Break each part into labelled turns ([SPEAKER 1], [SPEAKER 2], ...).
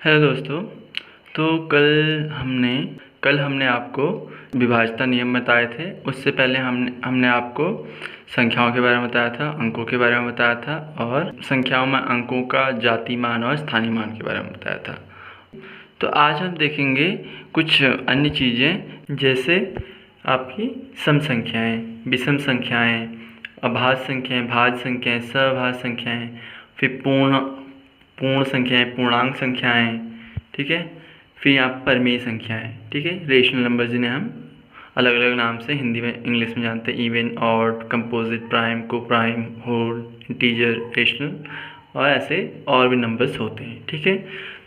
[SPEAKER 1] Hello दोस्तों। तो कल हमने आपको विभाज्यता नियम बताए थे। उससे पहले हमने आपको संख्याओं के बारे में बताया था, अंकों के बारे में बताया था और संख्याओं में अंकों का जाति मान और स्थानीय मान के बारे में बताया था। तो आज हम देखेंगे कुछ अन्य चीज़ें, जैसे आपकी सम संख्याएँ, विषम संख्याएँ, अभाज्य संख्याएँ, भाज्य संख्याएँ, सभाज्य संख्याएँ, फिर पूर्ण संख्याएँ, पूर्णांक संख्याएँ, ठीक है। फिर यहाँ परिमेय संख्याएँ, ठीक है, रेशनल नंबर जिन्हें हम अलग अलग नाम से हिंदी में इंग्लिश में जानते हैं, इवन, ऑड, कंपोजिट, प्राइम, को प्राइम, होल, इंटीजर, रेशनल और ऐसे और भी नंबर्स होते हैं, ठीक है।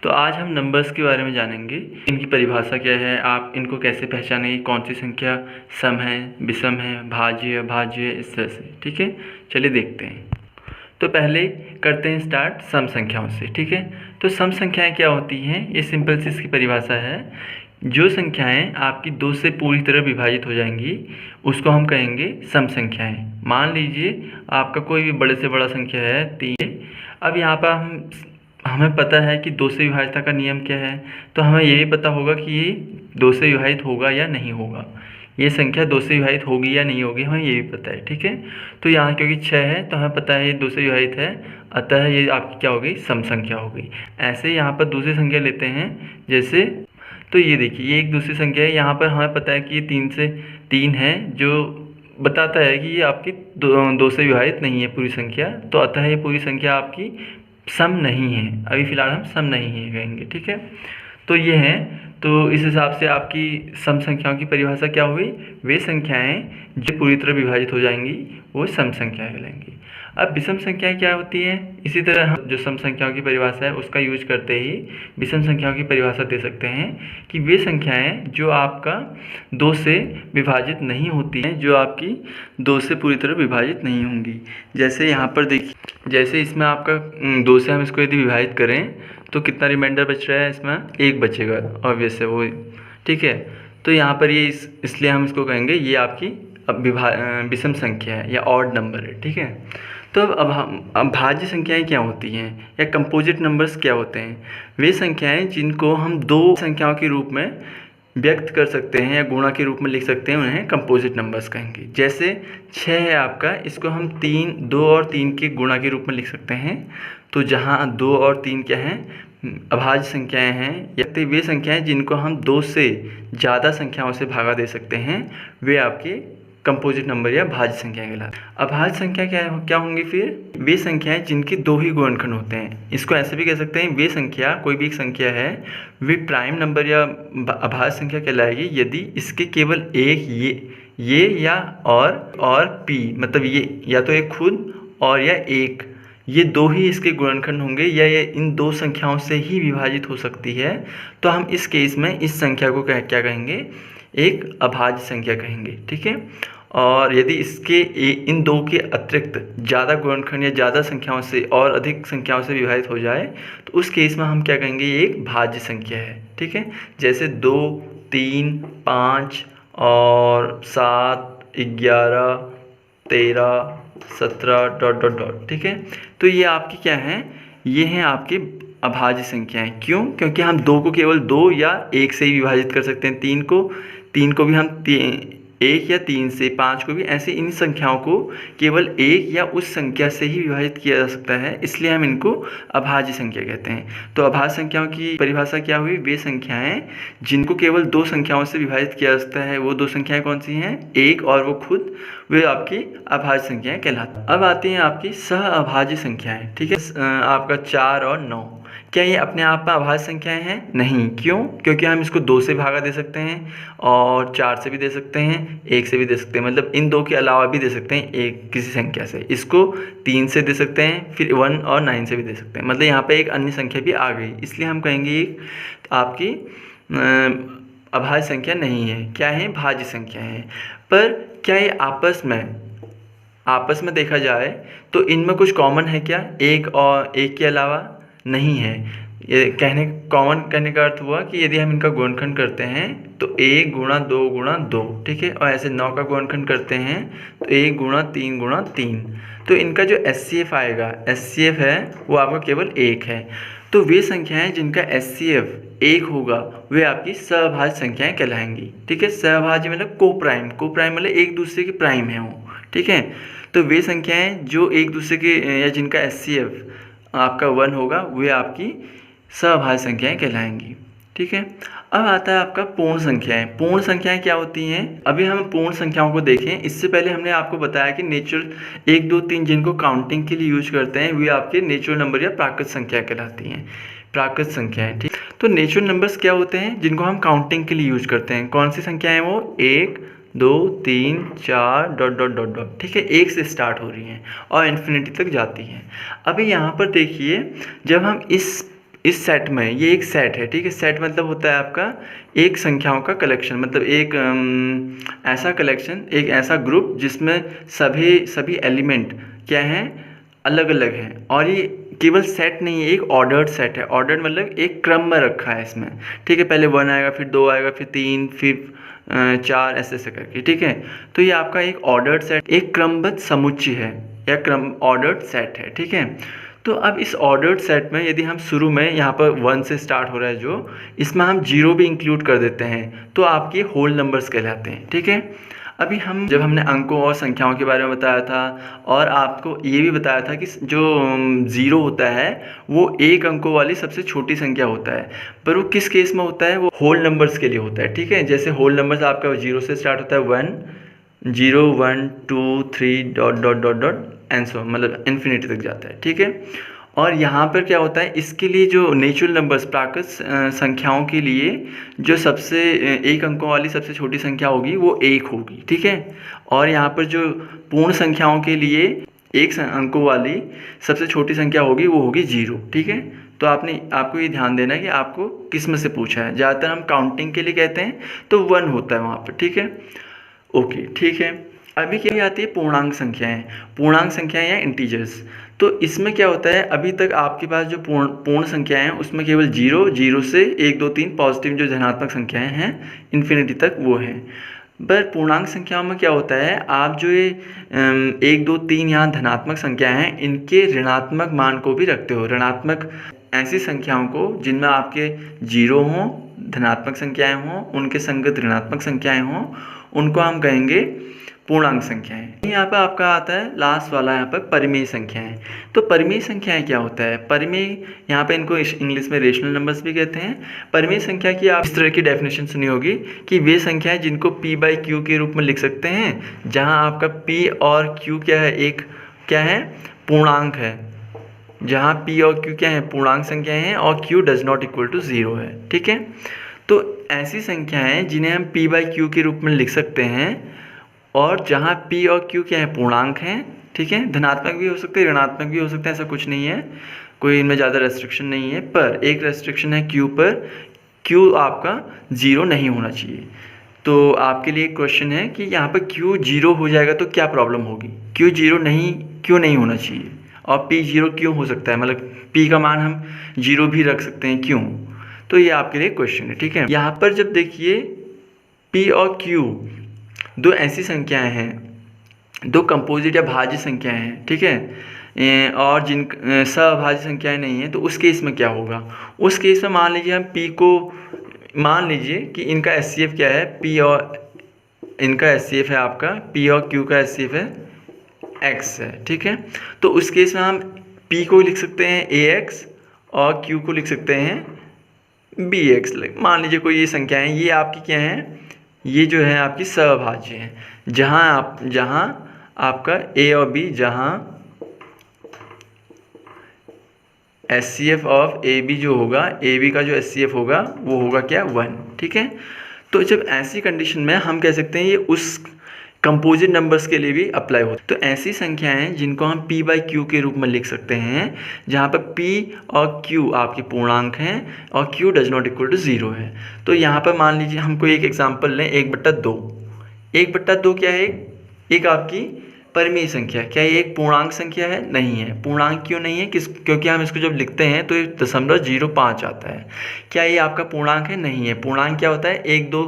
[SPEAKER 1] तो आज हम नंबर्स के बारे में जानेंगे, इनकी परिभाषा क्या है, आप इनको कैसे पहचानेंगे, कौन सी संख्या सम है, विषम है, भाज्य है, अभाज्य है, इस तरह से, ठीक है। चलिए देखते हैं। तो पहले करते हैं स्टार्ट सम संख्याओं से, ठीक है। तो सम संख्याएं क्या होती हैं, ये सिंपल सी इसकी परिभाषा है। जो संख्याएं आपकी दो से पूरी तरह विभाजित हो जाएंगी उसको हम कहेंगे सम संख्याएं। मान लीजिए आपका कोई भी बड़े से बड़ा संख्या है 3। अब यहाँ पर हमें पता है कि दो से विभाज्यता का नियम क्या है, तो हमें ये भी पता होगा कि ये दो से विभाजित होगा या नहीं होगा, ये संख्या दो से विभाजित होगी या नहीं होगी, हमें ये भी पता है, ठीक है। तो यहाँ क्योंकि 6 है तो हमें पता है ये दो से विभाजित है, अतः ये आपकी क्या हो गई, सम संख्या हो गई। ऐसे यहाँ पर दूसरी संख्या लेते हैं, जैसे तो ये देखिए ये एक दूसरी संख्या है, यहाँ पर हमें पता है कि ये 3 से 3 है, जो बताता है कि ये आपकी दो से विभाजित नहीं है पूरी संख्या, तो अतः ये पूरी संख्या आपकी सम नहीं है। अभी फ़िलहाल हम सम नहीं है कहेंगे, ठीक है। तो ये हैं, तो इस हिसाब से आपकी सम संख्याओं की परिभाषा क्या हुई, वे संख्याएं जो पूरी तरह विभाजित हो जाएंगी वो सम संख्याएं कहलाएंगी। अब विषम संख्याएं क्या होती हैं, इसी तरह हम जो सम संख्याओं की परिभाषा है उसका यूज करते ही विषम संख्याओं की परिभाषा दे सकते हैं कि वे संख्याएं जो आपका दो से विभाजित नहीं होती हैं, जो आपकी दो से पूरी तरह विभाजित नहीं होंगी। जैसे यहाँ पर देखिए, जैसे इसमें आपका दो से हम इसको यदि विभाजित करें तो कितना रिमाइंडर बच रहा है, इसमें एक बचेगा, ऑब्वियस है वो, ठीक है। तो यहाँ पर ये इसलिए हम इसको कहेंगे ये आपकी विषम संख्या है या ऑड नंबर है, ठीक है। तो अब भाज्य संख्याएं क्या होती हैं या कंपोजिट नंबर्स क्या होते हैं, वे संख्याएं जिनको हम दो संख्याओं के रूप में व्यक्त कर सकते हैं या गुणा के रूप में लिख सकते हैं, उन्हें कंपोजिट नंबर्स कहेंगे। जैसे 6 है आपका, इसको हम 2 और 3 के गुणा के रूप में लिख सकते हैं। तो जहाँ 2 और 3 क्या हैं, अभाज्य संख्याएं हैं, या वे संख्याएं जिनको हम 2 से ज़्यादा संख्याओं से भागा दे सकते हैं, वे आपके कंपोजिट नंबर या भाज्य संख्याएं कहलाती हैं। अभाज्य संख्या क्या होंगी, फिर वे संख्याएं जिनके दो ही गुणनखंड होते हैं। इसको ऐसे भी कह सकते हैं, वे संख्या, कोई भी एक संख्या है, वे प्राइम नंबर या अभाज्य संख्या कहलाएगी यदि इसके केवल एक ये या और पी, मतलब ये या तो एक खुद और या एक, ये दो ही इसके गुणनखंड होंगे या ये इन दो संख्याओं से ही विभाजित हो सकती है। तो हम इस केस में इस संख्या को क्या कहेंगे, एक अभाज्य संख्या कहेंगे, ठीक है। और यदि इसके इन दो के अतिरिक्त ज़्यादा गुणनखंड या ज़्यादा संख्याओं से और अधिक संख्याओं से विभाजित हो जाए तो उस केस में हम क्या कहेंगे, ये एक भाज्य संख्या है, ठीक है। जैसे 2, 3, 5 और 7, 11, 13, 17 ... ठीक है। तो ये आपकी क्या हैं, ये हैं आपकी अभाज्य संख्याएं। क्यों? क्योंकि हम 2 को केवल 2 या 1 से ही विभाजित कर सकते हैं, 3 को भी हम 1 या 3 से, 5 को भी, ऐसे इन संख्याओं को केवल 1 या उस संख्या से ही विभाजित किया जा सकता है, इसलिए हम इनको अभाज्य संख्या कहते हैं। तो अभाज्य संख्याओं की परिभाषा क्या हुई, वे संख्याएं जिनको केवल 2 संख्याओं से विभाजित किया जा सकता है, वो 2 संख्याएं कौन सी हैं, एक और वो खुद, वे आपकी अभाज्य संख्याएं कहलाती हैं। अब आती हैं आपकी सह अभाज्य संख्याएं, ठीक है। आपका 4 और 9, क्या ये अपने आप में अभाज्य संख्याएं हैं? नहीं। क्यों? क्योंकि हम इसको 2 से भागा दे सकते हैं और 4 से भी दे सकते हैं, 1 से भी दे सकते हैं, मतलब इन 2 के अलावा भी दे सकते हैं एक किसी संख्या से। इसको 3 से दे सकते हैं, फिर 1 और 9 से भी दे सकते हैं, मतलब यहाँ पे एक अन्य संख्या भी आ गई, इसलिए हम कहेंगे ये आपकी अभाज्य संख्या नहीं है। क्या है? भाज्य संख्या है। पर क्या ये आपस में देखा जाए तो इनमें कुछ कॉमन है क्या, एक और एक के अलावा? नहीं है। ये कॉमन कहने का अर्थ हुआ कि यदि हम इनका गुणनखंड करते हैं तो 1 गुणा 2 गुणा 2, ठीक है, और ऐसे 9 का गुणनखंड करते हैं तो 1 गुणा 3 गुणा 3, तो इनका जो एचसीएफ आएगा, एचसीएफ है वो आपका केवल 1 है। तो वे संख्याएं जिनका HCF 1 होगा वे आपकी सहभाज्य संख्याएं कहलाएंगी। ठीक है, सहभाज्य मतलब कोप्राइम, कोप्राइम मतलब एक दूसरे के प्राइम है वो। ठीक है, तो वे संख्याएं जो एक दूसरे के या जिनका HCF आपका 1 होगा वे आपकी सहभाज्य संख्याएं कहलाएंगी। ठीक है, अब आता है आपका पूर्ण संख्याएं। पूर्ण संख्याएं क्या होती हैं? अभी हम पूर्ण संख्याओं को देखें, इससे पहले हमने आपको बताया कि नेचुरल 1 2 3 जिनको काउंटिंग के लिए यूज करते हैं वे आपके नेचुरल नंबर या प्राकृत संख्या कहलाती हैं, प्राकृत संख्याएं। ठीक, तो नेचुरल नंबर्स क्या होते हैं जिनको हम काउंटिंग के लिए यूज करते हैं? कौन सी संख्याएं वो? 1 2 3 4 डॉट डॉट डॉट डॉट। ठीक है, 1 से स्टार्ट हो रही हैं और इन्फिनिटी तक जाती हैं। अभी यहाँ पर देखिए, जब हम इस सेट में, ये एक सेट है। ठीक है, सेट मतलब होता है आपका एक संख्याओं का कलेक्शन, मतलब एक ऐसा कलेक्शन, एक ऐसा ग्रुप जिसमें सभी एलिमेंट क्या हैं? अलग अलग हैं। और ये केवल सेट नहीं है, एक ऑर्डर्ड सेट है। ऑर्डर्ड मतलब एक क्रम में रखा है इसमें। ठीक है, पहले 1 आएगा, फिर 2 आएगा, फिर 3, फिर 4, ऐसे करके। ठीक है, तो ये आपका एक ऑर्डर्ड सेट, एक क्रमबद्ध समुच्चय है या क्रम ऑर्डर्ड सेट है। ठीक है, तो अब इस ऑर्डर्ड सेट में यदि हम शुरू में यहाँ पर 1 से स्टार्ट हो रहा है जो, इसमें हम 0 भी इंक्लूड कर देते हैं तो आपके होल नंबर्स कहलाते हैं। ठीक है, अभी जब हमने अंकों और संख्याओं के बारे में बताया था और आपको ये भी बताया था कि जो 0 होता है वो एक अंकों वाली सबसे छोटी संख्या होता है, पर वो किस केस में होता है? वो होल नंबर्स के लिए होता है। ठीक है, जैसे होल नंबर्स आपका 0 से स्टार्ट होता है, 1 0 1 2 3 dot dot dot dot and so, मतलब इन्फिनिटी तक जाता है। ठीक है, और यहाँ पर क्या होता है, इसके लिए जो नेचुरल नंबर्स, प्राकृत संख्याओं के लिए जो सबसे एक अंकों वाली सबसे छोटी संख्या होगी वो 1 होगी। ठीक है, और यहाँ पर जो पूर्ण संख्याओं के लिए एक अंकों वाली सबसे छोटी संख्या होगी वो होगी 0। ठीक है, तो आपको ये ध्यान देना है कि आपको किस में से पूछा है। ज़्यादातर हम काउंटिंग के लिए कहते हैं तो 1 होता है वहाँ पर। ठीक है, ओके, ठीक है। अभी क्या आती है? पूर्णांक संख्याएं। पूर्णांक संख्याएं या इंटीजर्स। तो इसमें क्या होता है, अभी तक आपके पास जो पूर्ण संख्याएं हैं उसमें केवल 0 0 से 1 2 3 पॉजिटिव जो धनात्मक संख्याएं हैं इन्फिनिटी तक वो हैं। पर पूर्णांक संख्याओं में क्या होता है, आप जो ये 1 2 3 यहाँ धनात्मक संख्याएं हैं इनके ऋणात्मक मान को भी रखते हो। ऋणात्मक ऐसी संख्याओं को जिनमें आपके 0 हों, धनात्मक संख्याएं हों, उनके संगत ऋणात्मक संख्याएं हों, उनको हम कहेंगे पूर्णांक संख्याएं। यहाँ पर आपका आता है लास्ट वाला, यहाँ पर परिमेय संख्याएं। तो परिमेय संख्याएं क्या होता है? परिमेय, यहाँ पे इनको इंग्लिश में रेशनल नंबर्स भी कहते हैं। परिमेय संख्या की आप इस तरह की डेफिनेशन सुनी होगी कि वे संख्याएं जिनको P/Q के रूप में लिख सकते हैं, जहाँ आपका P और Q क्या है? एक क्या है? पूर्णांक है। जहाँ P और Q क्या है? पूर्णांक संख्याएं हैं और Q does not equal to 0 है। ठीक है, तो ऐसी संख्याएं जिन्हें हम P/Q के रूप में लिख सकते हैं और जहाँ P और Q क्या है? पूर्णांक हैं। ठीक है, धनात्मक भी हो सकते हैं, ऋणात्मक भी हो सकते हैं, ऐसा कुछ नहीं है, कोई इनमें ज़्यादा रेस्ट्रिक्शन नहीं है। पर एक रेस्ट्रिक्शन है Q पर, Q आपका 0 नहीं होना चाहिए। तो आपके लिए क्वेश्चन है कि यहाँ पर Q 0 हो जाएगा तो क्या प्रॉब्लम होगी? Q 0 क्यों नहीं होना चाहिए? और P 0 क्यों हो सकता है? मतलब P का मान हम 0 भी रख सकते हैं, क्यों? तो ये आपके लिए क्वेश्चन है। ठीक है, यहाँ पर जब देखिए P और Q दो ऐसी संख्याएं हैं, दो कंपोजिट या भाज्य संख्याएं हैं। ठीक है, और जिन सहभाज्य संख्याएं नहीं हैं, तो उस केस में क्या होगा? उस केस में मान लीजिए हम P को, मान लीजिए कि इनका HCF क्या है? P और इनका HCF है आपका, P और Q का HCF है X है। ठीक है, तो उस केस में हम P को लिख सकते हैं AX और Q को लिख सकते हैं BX। मान लीजिए कोई ये संख्याएं, ये आपकी क्या है? ये जो है आपकी सहभाज्य है, जहाँ आपका A और B, जहाँ HCF ऑफ AB जो होगा, AB का जो HCF होगा वो होगा क्या? 1। ठीक है, तो जब ऐसी कंडीशन में हम कह सकते हैं ये उस कंपोजिट नंबर्स के लिए भी अप्लाई होता है। तो ऐसी संख्याएं जिनको हम P/Q के रूप में लिख सकते हैं, जहाँ पर P और Q आपके पूर्णांक हैं और Q does not equal to 0 है। तो यहाँ पर मान लीजिए हमको एक एग्जांपल लें, 1/2। 1/2 क्या है? एक आपकी परिमेय संख्या। क्या ये एक पूर्णांक संख्या है? नहीं है। पूर्णांक क्यों नहीं है? क्योंकि हम इसको जब लिखते हैं तो 0.05 आता है। क्या ये आपका पूर्णांक है? नहीं है। पूर्णांक क्या होता है? 1 2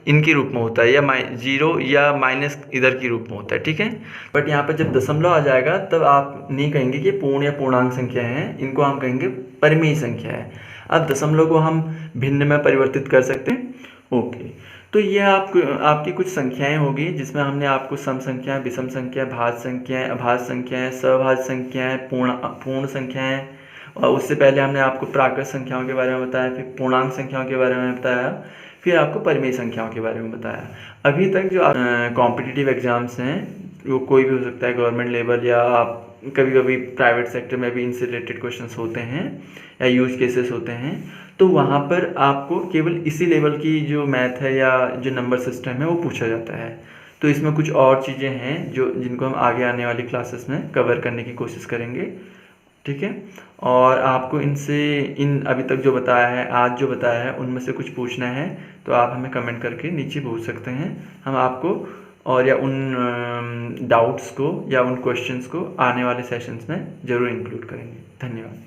[SPEAKER 1] इनके रूप में होता है, या जीरो या माइनस इधर की रूप में होता है, ठीक है। बट यहाँ पर जब दशमलव आ जाएगा तब आप नहीं कहेंगे कि पूर्ण या पूर्णांक संख्या है, इनको हम कहेंगे परिमेय संख्या है। अब दशमलव को हम भिन्न में परिवर्तित कर सकते हैं। ओके, तो ये आपकी कुछ संख्याएं होगी जिसमें हमने आपको सम संख्याएं, विषम संख्या, भाज्य संख्याएं, अभाज्य संख्याएं, सभाज्य संख्याएं, पूर्ण संख्याएं, और उससे पहले हमने आपको प्राकृत संख्याओं के बारे में बताया, फिर पूर्णांक संख्याओं के बारे में बताया, फिर आपको परिमेय संख्याओं के बारे में बताया। अभी तक जो कॉम्पिटिटिव एग्जाम्स हैं, वो कोई भी हो सकता है, गवर्नमेंट लेवल या आप कभी कभी प्राइवेट सेक्टर में भी इनसे रिलेटेड क्वेश्चंस होते हैं या यूज केसेस होते हैं, तो वहाँ पर आपको केवल इसी लेवल की जो मैथ है या जो नंबर सिस्टम है वो पूछा जाता है। तो इसमें कुछ और चीज़ें हैं जिनको हम आगे आने वाली क्लासेस में कवर करने की कोशिश करेंगे, ठीक है। और आपको इन अभी तक जो बताया है, आज जो बताया है, उनमें से कुछ पूछना है तो आप हमें कमेंट करके नीचे पूछ सकते हैं। हम आपको और या उन डाउट्स को या उन क्वेश्चंस को आने वाले सेशंस में ज़रूर इंक्लूड करेंगे। धन्यवाद।